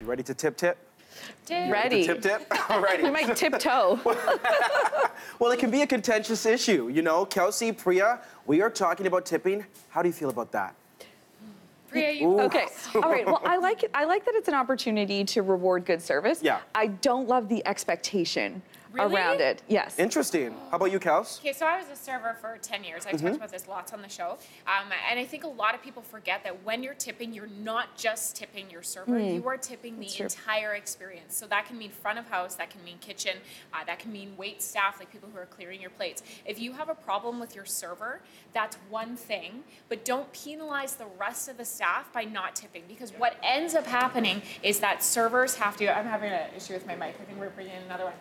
ready to tip? Ready. Tip? Alrighty. We might tiptoe. Well, it can be a contentious issue. You know, Kelsey, Priya, we are talking about tipping. How do you feel about that? Priya, you Okay. All right. Well, I like it. I like that it's an opportunity to reward good service. Yeah. I don't love the expectation Really? around it. Yes. Interesting. How about you, Kels? Okay, so I was a server for 10 years. I've talked about this lots on the show. And I think a lot of people forget that when you're tipping, you're not just tipping your server, you are tipping the entire experience. So that can mean front of house, that can mean kitchen, that can mean wait staff, like people who are clearing your plates. If you have a problem with your server, that's one thing, but don't penalize the rest of the staff by not tipping, because what ends up happening is that servers have to, I'm having an issue with my mic, I think we're bringing in another one.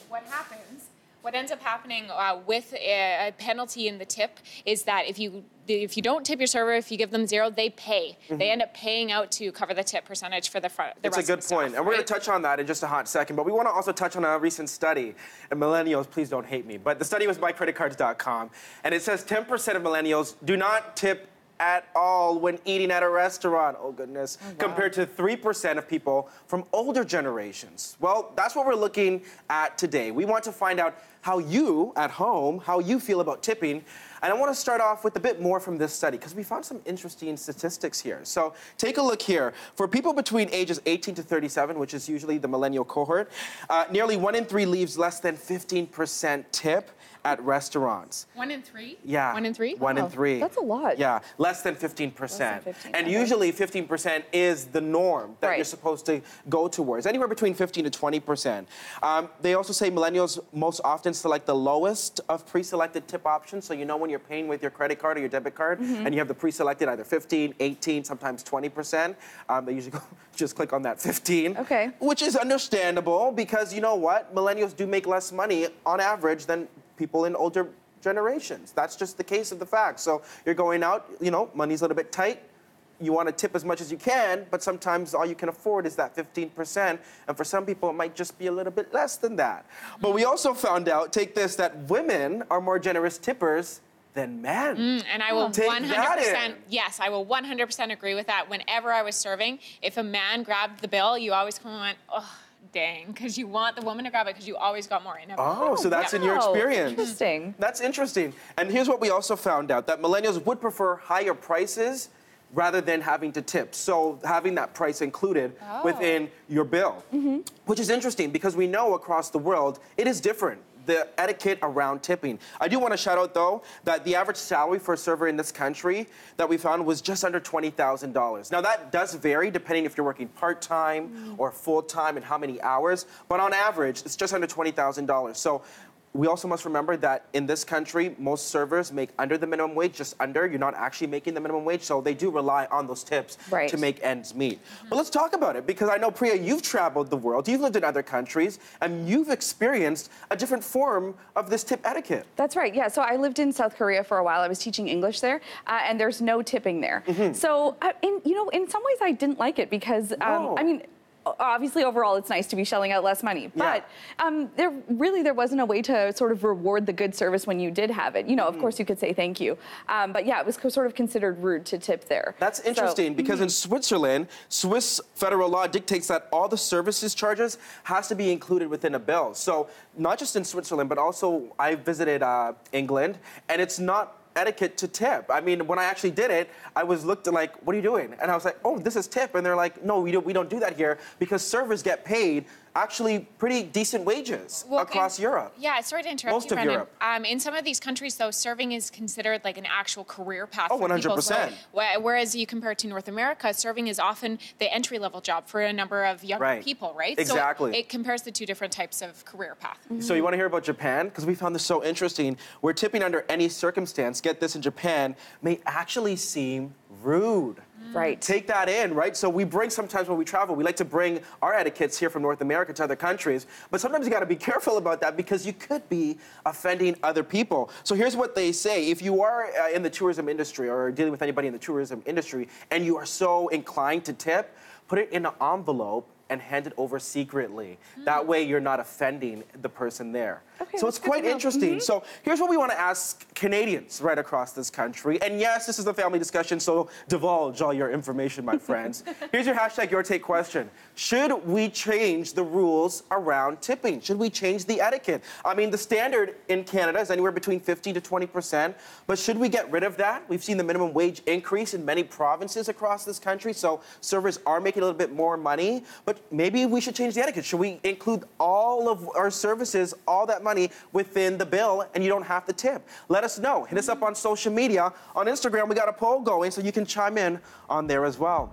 What ends up happening with a penalty in the tip is that if you don't tip your server, if you give them zero, they pay. They end up paying out to cover the tip percentage for the rest of the staff. It's a good point. And we're going to touch on that in just a hot second. But we want to also touch on a recent study. And millennials, please don't hate me. But the study was by creditcards.com. And it says 10% of millennials do not tip at all when eating at a restaurant. Oh, goodness. Oh, wow. Compared to 3% of people from older generations. Well, that's what we're looking at today. We want to find out how you, at home, how you feel about tipping. And I want to start off with a bit more from this study, because we found some interesting statistics here. So take a look here. For people between ages 18 to 37, which is usually the millennial cohort, nearly 1 in 3 leaves less than 15% tip at restaurants. 1 in 3? Yeah. 1 in 3? 1 in 3. That's a lot. Yeah, less than 15%. Less than 15, and usually 15% is the norm that you're supposed to go towards, anywhere between 15 to 20%. They also say millennials most often select the lowest of pre-selected tip options. So you know when you're paying with your credit card or your debit card, and you have the pre-selected either 15, 18, sometimes 20%, they usually go, just click on that 15. Okay. Which is understandable, because you know what? Millennials do make less money on average than people in older generations. That's just the case of the fact. So you're going out, you know, money's a little bit tight. You want to tip as much as you can, but sometimes all you can afford is that 15%. And for some people, it might just be a little bit less than that. But we also found out, take this, that women are more generous tippers than men. And I will 100%, yes, I will 100% agree with that. Whenever I was serving, if a man grabbed the bill, you always kind of went, oh, dang, because you want the woman to grab it because you always got more. Oh, so that's in your experience. Interesting. That's interesting. And here's what we also found out, that millennials would prefer higher prices rather than having to tip. So having that price included within your bill, which is interesting because we know across the world, it is different, the etiquette around tipping. I do want to shout out, though, that the average salary for a server in this country that we found was just under $20,000. Now, that does vary depending if you're working part-time or full-time and how many hours, but on average, it's just under $20,000. So we also must remember that in this country, most servers make under the minimum wage, just under. You're not actually making the minimum wage, so they do rely on those tips to make ends meet. But let's talk about it, because I know, Priya, you've traveled the world, you've lived in other countries, and you've experienced a different form of this tip etiquette. That's right, yeah. So I lived in South Korea for a while. I was teaching English there, and there's no tipping there. So, in some ways, I didn't like it because, I mean, obviously, overall, it's nice to be shelling out less money, but there wasn't a way to sort of reward the good service when you did have it. You know, of course, you could say thank you, but yeah, it was sort of considered rude to tip there. That's interesting, because in Switzerland, Swiss federal law dictates that all the services charges has to be included within a bill. So not just in Switzerland, but also I visited England, and it's not etiquette to tip. I mean, when I actually did it, I was looked at like, what are you doing? And I was like, oh, this is tip. And they're like, no, we don't do that here, because servers get paid actually pretty decent wages across Europe. Yeah, sorry to interrupt Most you, of Brendan. Europe. In some of these countries, though, serving is considered like an actual career path Oh, for 100%. people. So, whereas you compare it to North America, serving is often the entry-level job for a number of young people, right? Exactly. So it compares the two different types of career path. So you want to hear about Japan? Because we found this so interesting. Where tipping under any circumstance, get this, in Japan, may actually seem rude. Right. Take that in, right? So we bring, sometimes when we travel, we like to bring our etiquettes here from North America to other countries, but sometimes you got to be careful about that, because you could be offending other people. So here's what they say. If you are in the tourism industry or dealing with anybody in the tourism industry and you are so inclined to tip, put it in an envelope and hand it over secretly. That way you're not offending the person there. Okay, so it's quite interesting. So here's what we want to ask Canadians right across this country. And yes, this is a family discussion, so divulge all your information, my friends. Here's your hashtag Your Take question. Should we change the rules around tipping? Should we change the etiquette? I mean, the standard in Canada is anywhere between 15 to 20%, but should we get rid of that? We've seen the minimum wage increase in many provinces across this country, so servers are making a little bit more money, but maybe we should change the etiquette. Should we include all of our services, all that money within the bill, and you don't have to tip? Let us know. Hit us up on social media. On Instagram, we got a poll going, so you can chime in on there as well.